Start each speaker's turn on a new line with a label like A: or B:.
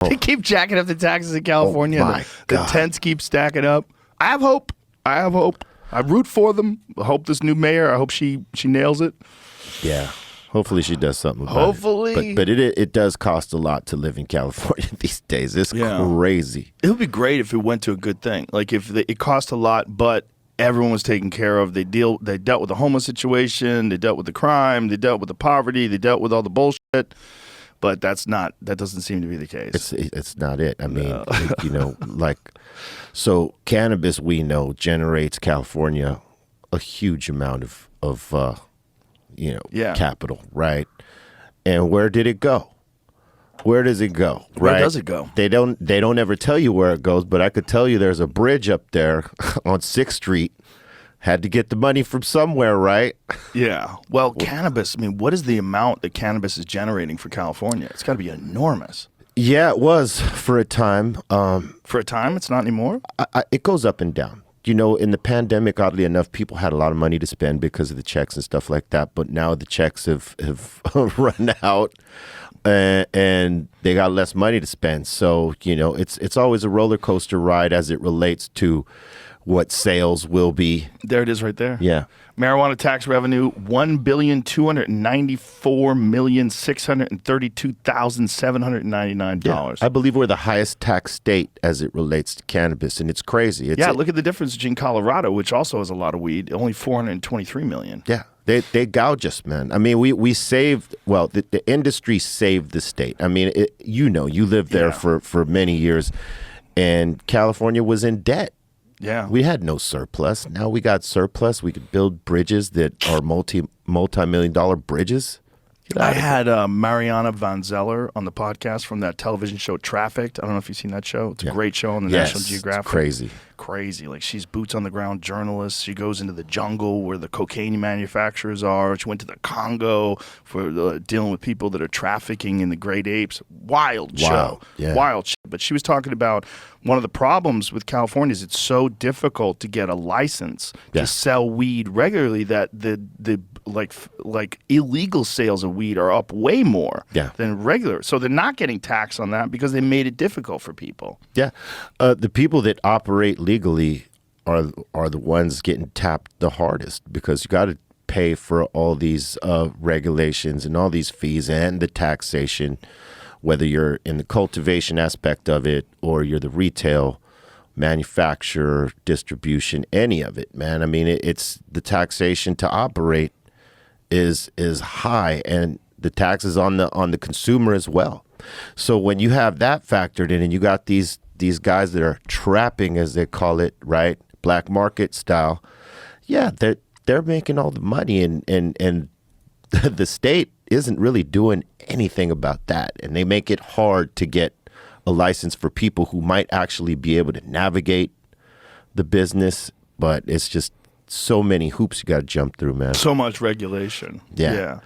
A: They keep jacking up the taxes in California.
B: Oh
A: the tents keep stacking up. I have hope. I root for them. I hope this new mayor, I hope she nails it.
B: Yeah. Hopefully she does something about
A: Hopefully.
B: it. But it does cost a lot to live in California these days. It's crazy.
A: It would be great if it went to a good thing. Like if it cost a lot, but everyone was taken care of. They dealt with the homeless situation. They dealt with the crime. They dealt with the poverty. They dealt with all the bullshit. But that doesn't seem to be the case.
B: It's not it. I mean, so cannabis, we know, generates California a huge amount of capital, right? And where did it go? Where does it go?
A: Where does it go?
B: They don't ever tell you where it goes, but I could tell you there's a bridge up there on 6th Street. Had to get the money from somewhere, right?
A: Yeah. Well, cannabis, I mean, what is the amount that cannabis is generating for California? It's got to be enormous.
B: Yeah, it was for a time.
A: For a time? It's not anymore?
B: It goes up and down. You know, in the pandemic, oddly enough, people had a lot of money to spend because of the checks and stuff like that. But now the checks have run out and they got less money to spend. So, you know, it's always a roller coaster ride as it relates to what sales will be.
A: There it is right there.
B: Yeah.
A: Marijuana tax revenue, $1,294,632,799.
B: Yeah. I believe we're the highest tax state as it relates to cannabis, and it's crazy.
A: Look at the difference between Colorado, which also has a lot of weed, only $423 million.
B: Yeah. They gouge us, man. I mean, we saved, well, the industry saved the state. I mean, you lived there for many years, and California was in debt.
A: Yeah.
B: We had no surplus. Now we got surplus. We could build bridges that are multi-million-dollar bridges.
A: I had Mariana Van Zeller on the podcast from that television show Trafficked. I don't know if you've seen that show. It's a great show on the National Geographic.
B: It's
A: Crazy. Like, she's boots on the ground journalist. She goes into the jungle where the cocaine manufacturers are. She went to the Congo for dealing with people that are trafficking in the great apes. Wild show.
B: Yeah.
A: Wild shit. But she was talking about one of the problems with California is it's so difficult to get a license to sell weed regularly that the illegal sales of weed are up way more than regular. So they're not getting taxed on that because they made it difficult for people.
B: Yeah. The people that operate legally are the ones getting tapped the hardest because you got to pay for all these regulations and all these fees and the taxation, whether you're in the cultivation aspect of it or you're the retail manufacturer, distribution, any of it, man. I mean, it's the taxation to operate is high, and the taxes on the consumer as well. So when you have that factored in, and you got these guys that are trapping, as they call it, right, black market style, they're making all the money, and the state isn't really doing anything about that, and they make it hard to get a license for people who might actually be able to navigate the business, but it's just so many hoops you got to jump through, man.
A: So much regulation.
B: Yeah.